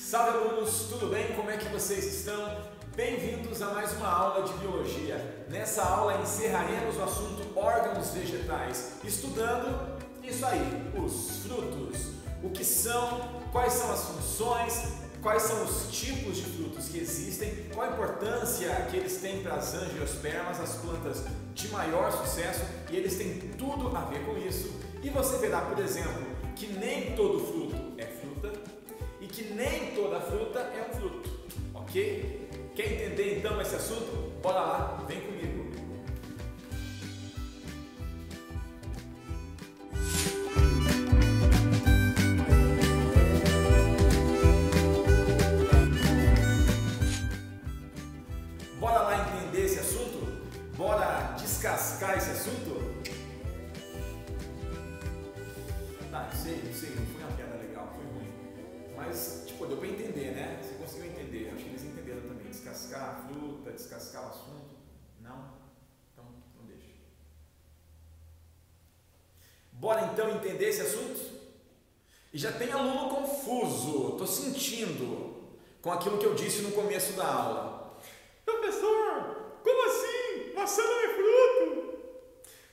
Salve alunos, tudo bem? Como é que vocês estão? Bem-vindos a mais uma aula de Biologia. Nessa aula encerraremos o assunto órgãos vegetais, estudando isso aí, os frutos. O que são, quais são as funções, quais são os tipos de frutos que existem, qual a importância que eles têm para as angiospermas, as plantas de maior sucesso, e eles têm tudo a ver com isso. E você verá, por exemplo, que nem todo fruto é fruta e que nem toda fruta é um fruto, ok? Quer entender então esse assunto? Bora lá, vem comigo! Bora lá entender esse assunto? Bora descascar esse assunto? Tá, sei, não foi uma piada legal, foi ruim. Mas, deu pra entender, né? Você conseguiu entender, acho que eles entenderam também. Descascar a fruta, descascar o assunto. Não? Então deixa. Bora então entender esse assunto? E já tem aluno confuso, tô sentindo, com aquilo que eu disse no começo da aula. Professor, como assim? Maçã não é fruto?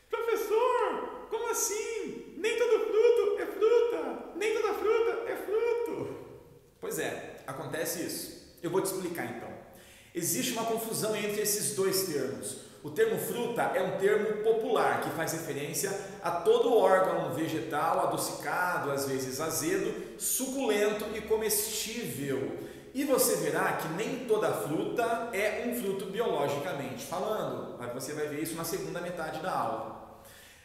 Professor, como assim? Nem todo fruto é fruta, nem toda fruta é fruto. Pois é, acontece isso. Eu vou te explicar então. Existe uma confusão entre esses dois termos. O termo fruta é um termo popular que faz referência a todo órgão vegetal adocicado, às vezes azedo, suculento e comestível. E você verá que nem toda fruta é um fruto biologicamente falando. Você vai ver isso na segunda metade da aula.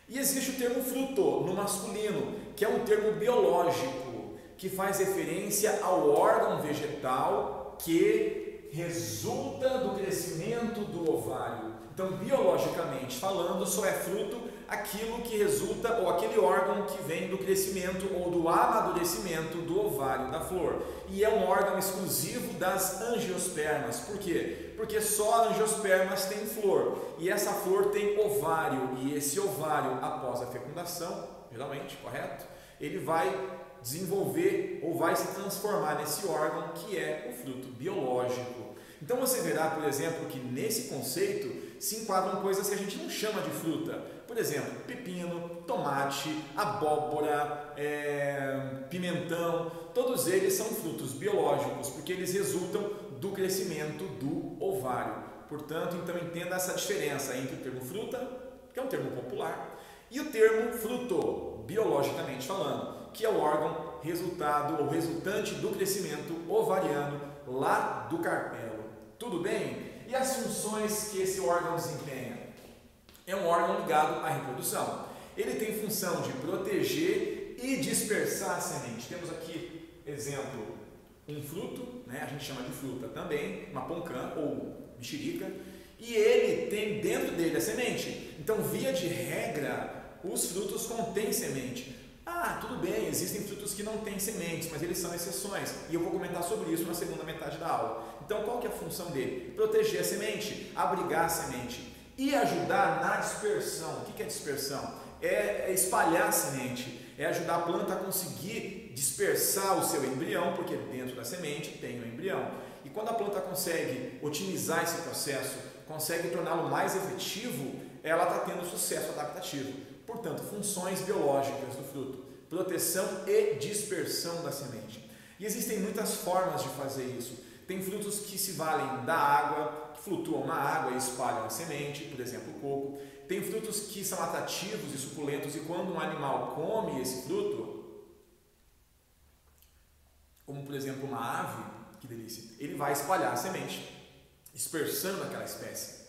E existe o termo fruto, no masculino, que é um termo biológico, que faz referência ao órgão vegetal que resulta do crescimento do ovário. Então, biologicamente falando, só é fruto aquilo que resulta, ou aquele órgão que vem do crescimento ou do amadurecimento do ovário da flor. E é um órgão exclusivo das angiospermas. Por quê? Porque só angiospermas têm flor. E essa flor tem ovário. E esse ovário, após a fecundação, geralmente, correto? Ele vai desenvolver ou vai se transformar nesse órgão que é o fruto biológico. Então você verá, por exemplo, que nesse conceito se enquadram coisas que a gente não chama de fruta. Por exemplo, pepino, tomate, abóbora, pimentão, todos eles são frutos biológicos, porque eles resultam do crescimento do ovário. Portanto, então entenda essa diferença entre o termo fruta, que é um termo popular, e o termo fruto, biologicamente falando, que é o órgão resultado ou resultante do crescimento ovariano lá do carpelo. Tudo bem? E as funções que esse órgão desempenha? É um órgão ligado à reprodução. Ele tem função de proteger e dispersar a semente. Temos aqui, exemplo, um fruto, né? A gente chama de fruta também, uma poncã ou mexerica, e ele tem dentro dele a semente. Então, via de regra, os frutos contêm semente. Tudo bem, existem frutos que não têm sementes, mas eles são exceções. E eu vou comentar sobre isso na segunda metade da aula. Então, qual que é a função dele? Proteger a semente, abrigar a semente e ajudar na dispersão. O que é dispersão? É espalhar a semente, é ajudar a planta a conseguir dispersar o seu embrião, porque dentro da semente tem o embrião. E quando a planta consegue otimizar esse processo, consegue torná-lo mais efetivo, ela está tendo sucesso adaptativo. Portanto, funções biológicas do fruto, proteção e dispersão da semente. E existem muitas formas de fazer isso. Tem frutos que se valem da água, que flutuam na água e espalham a semente, por exemplo, o coco. Tem frutos que são atrativos e suculentos e quando um animal come esse fruto, como por exemplo uma ave, que delícia, ele vai espalhar a semente, dispersando aquela espécie.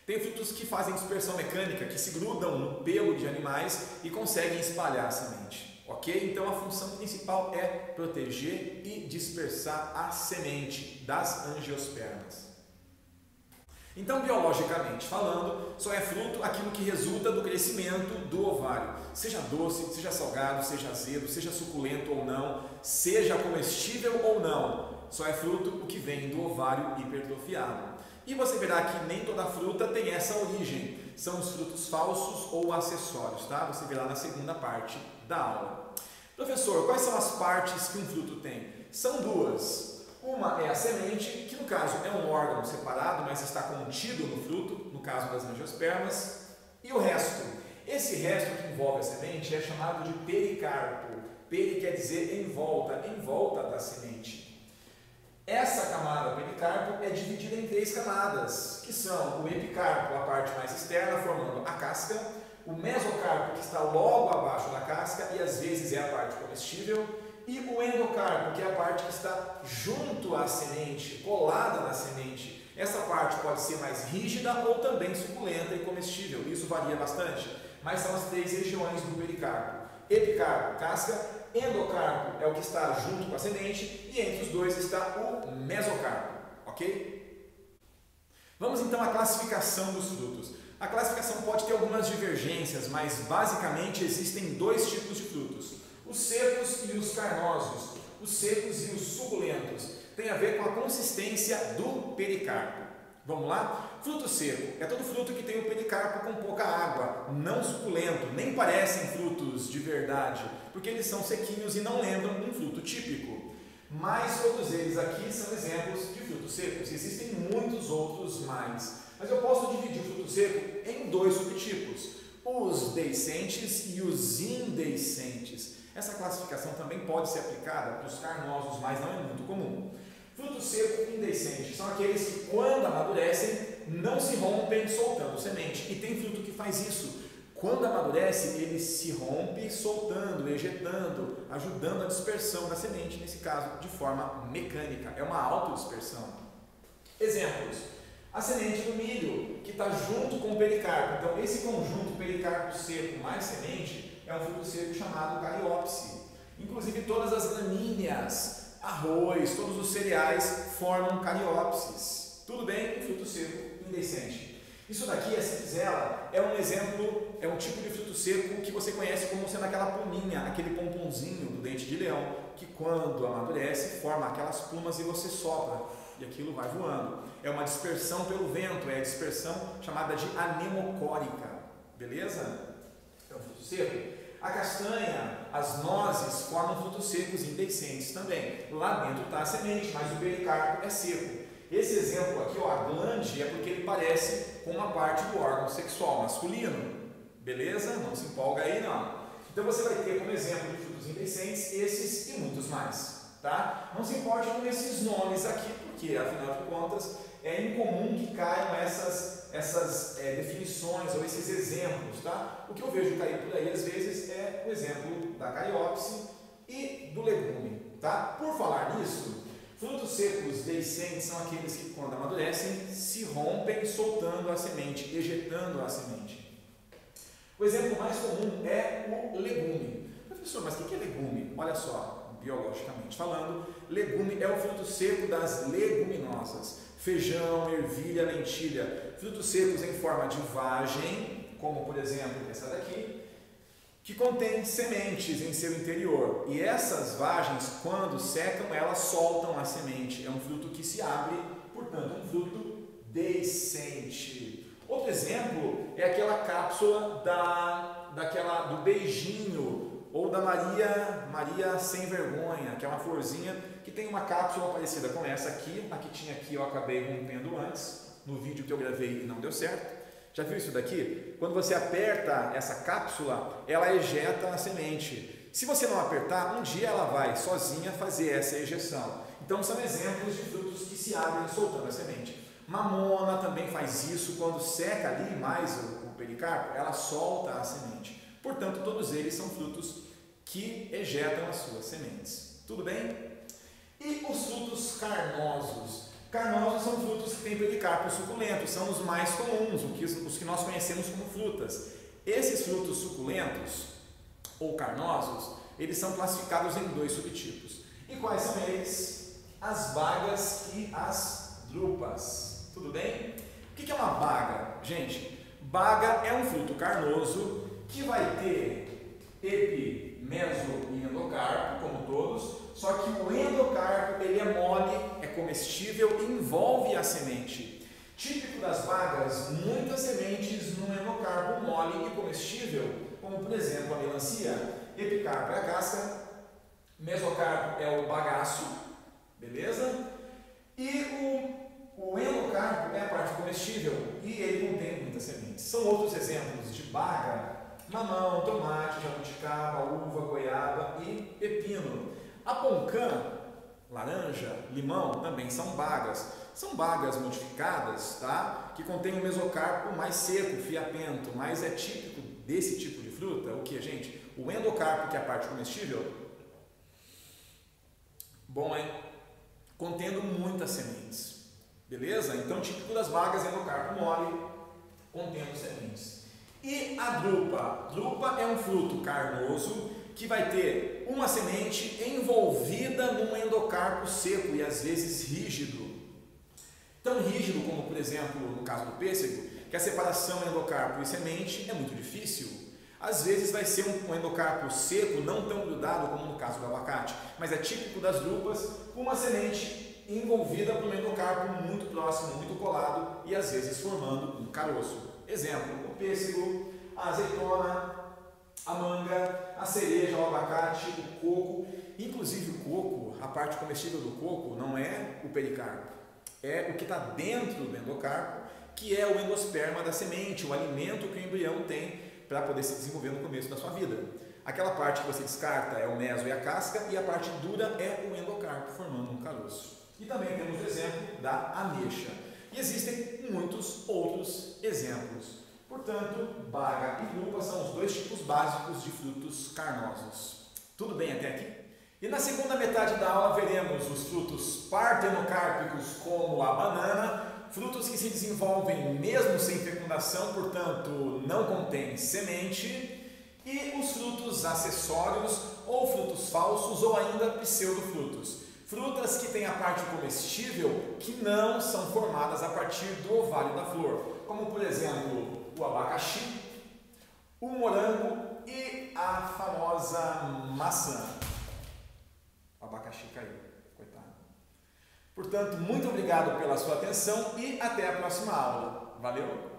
Tem frutos que fazem dispersão mecânica, que se grudam no pelo de animais e conseguem espalhar a semente. Ok? Então a função principal é proteger e dispersar a semente das angiospermas. Então, biologicamente falando, só é fruto aquilo que resulta do crescimento do ovário. Seja doce, seja salgado, seja azedo, seja suculento ou não, seja comestível ou não, só é fruto o que vem do ovário hipertrofiado. E você verá que nem toda fruta tem essa origem. São os frutos falsos ou acessórios, tá? Você verá na segunda parte da aula. Professor, quais são as partes que um fruto tem? São duas. Uma é a semente, que no caso é um órgão separado, mas está contido no fruto, no caso das angiospermas, e o resto. Esse resto que envolve a semente é chamado de pericarpo. Peri quer dizer em volta da semente. Essa camada pericarpo é dividida em 3 camadas, que são o epicarpo, a parte mais externa, formando a casca, o mesocarpo, que está logo abaixo da casca e às vezes é a parte comestível, e o endocarpo, que é a parte que está junto à semente, colada na semente. Essa parte pode ser mais rígida ou também suculenta e comestível, isso varia bastante, mas são as 3 regiões do pericarpo. Epicarpo, casca, endocarpo é o que está junto com a semente e entre os dois está o mesocarpo, ok? Vamos então à classificação dos frutos. A classificação pode ter algumas divergências, mas basicamente existem 2 tipos de frutos: os secos e os carnosos. Os secos e os suculentos tem a ver com a consistência do pericarpo. Vamos lá? Fruto seco é todo fruto que tem o pericarpo com pouca água, não suculento, nem parecem frutos de verdade, porque eles são sequinhos e não lembram um fruto típico. Mas todos eles aqui são exemplos de frutos secos. Existem muitos outros mais, mas eu posso dividir o fruto seco em 2 subtipos: os deiscentes e os indeiscentes. Essa classificação também pode ser aplicada para os carnosos, mas não é muito comum. Fruto seco indeiscente são aqueles que, quando amadurecem, não se rompem soltando semente. E tem fruto que faz isso. Quando amadurece, ele se rompe soltando, ejetando, ajudando a dispersão da semente, nesse caso de forma mecânica. É uma autodispersão. Exemplos: a semente do milho, que está junto com o pericarpo. Então, esse conjunto pericarpo seco mais semente é um fruto seco chamado cariópse. Inclusive, todas as gramíneas, arroz, todos os cereais formam cariópses. Tudo bem? Um fruto seco indeiscente. Isso daqui, a cipizela, é um exemplo, é um tipo de fruto seco que você conhece como sendo aquela pluminha, aquele pomponzinho do dente de leão, que quando amadurece, forma aquelas plumas e você sopra, e aquilo vai voando. É uma dispersão pelo vento, é a dispersão chamada de anemocórica, beleza? É um fruto seco. A castanha, as nozes formam frutos secos indeiscentes também. Lá dentro está a semente, mas o pericarpo é seco. Esse exemplo aqui, ó, a glande, é porque ele parece com uma parte do órgão sexual masculino. Beleza? Não se empolga aí, não. Então você vai ter como exemplo de frutos indeiscentes esses e muitos mais. Tá? Não se importe com esses nomes aqui, porque afinal de contas é incomum que caiam essas definições ou esses exemplos. Tá? O que eu vejo cair por aí às vezes é o exemplo da cariópse e do legume. Tá? Por falar nisso, frutos secos deiscentes são aqueles que, quando amadurecem, se rompem soltando a semente, ejetando a semente. O exemplo mais comum é o legume. Professor, mas o que é legume? Olha só, biologicamente falando, legume é o fruto seco das leguminosas. Feijão, ervilha, lentilha. Frutos secos em forma de vagem, como por exemplo essa daqui, que contém sementes em seu interior, e essas vagens, quando secam, elas soltam a semente. É um fruto que se abre, portanto, um fruto deiscente. Outro exemplo é aquela cápsula do beijinho, ou da Maria sem vergonha, que é uma florzinha que tem uma cápsula parecida com essa aqui. A que tinha aqui eu acabei rompendo antes, no vídeo que eu gravei e não deu certo. Já viu isso daqui? Quando você aperta essa cápsula, ela ejeta a semente. Se você não apertar, um dia ela vai sozinha fazer essa ejeção. Então são exemplos de frutos que se abrem soltando a semente. Mamona também faz isso, quando seca ali mais o pericarpo, ela solta a semente. Portanto, todos eles são frutos que ejetam as suas sementes. Tudo bem? E os frutos carnosos? Carnosos são frutos que têm pericarpo suculento, são os mais comuns, os que nós conhecemos como frutas. Esses frutos suculentos, ou carnosos, eles são classificados em 2 subtipos. E quais são eles? As bagas e as drupas. Tudo bem? O que é uma baga? Gente, baga é um fruto carnoso que vai ter epi, meso e endocarpo, como todos, só que o endocarpo ele é mole, é comestível e envolve a semente. Típico das bagas, muitas sementes no endocarpo mole e comestível, como por exemplo a melancia. Epicarpo é a casca, mesocarpo é o bagaço, beleza? mamão, tomate, jabuticaba, uva, goiaba e pepino. A poncã, laranja, limão também são bagas. São bagas modificadas, tá? Que contêm um mesocarpo mais seco, fiapento, mas é típico desse tipo de fruta o que, gente? O endocarpo, que é a parte comestível, bom, hein? Contendo muitas sementes, beleza? Então, típico das bagas, endocarpo mole, contendo sementes. E a drupa? Drupa é um fruto carnoso que vai ter uma semente envolvida num endocarpo seco e às vezes rígido. Tão rígido como, por exemplo, no caso do pêssego, que a separação endocarpo e semente é muito difícil. Às vezes vai ser um endocarpo seco, não tão grudado como no caso do abacate, mas é típico das drupas, com uma semente envolvida por um endocarpo muito próximo, muito colado e às vezes formando um caroço. Exemplo, o pêssego, a azeitona, a manga, a cereja, o abacate, o coco. Inclusive o coco, a parte comestível do coco não é o pericarpo, é o que está dentro do endocarpo, que é o endosperma da semente, o alimento que o embrião tem para poder se desenvolver no começo da sua vida. Aquela parte que você descarta é o meso e a casca, e a parte dura é o endocarpo, formando um caroço. E também temos o exemplo da ameixa. E existem muitos outros exemplos. Portanto, baga e drupa são os dois tipos básicos de frutos carnosos. Tudo bem até aqui? E na segunda metade da aula veremos os frutos partenocárpicos, como a banana, frutos que se desenvolvem mesmo sem fecundação, portanto não contêm semente, e os frutos acessórios ou frutos falsos ou ainda pseudofrutos. Frutas que têm a parte comestível que não são formadas a partir do ovário da flor, como por exemplo o abacaxi, o morango e a famosa maçã. O abacaxi caiu, coitado. Portanto, muito obrigado pela sua atenção e até a próxima aula. Valeu!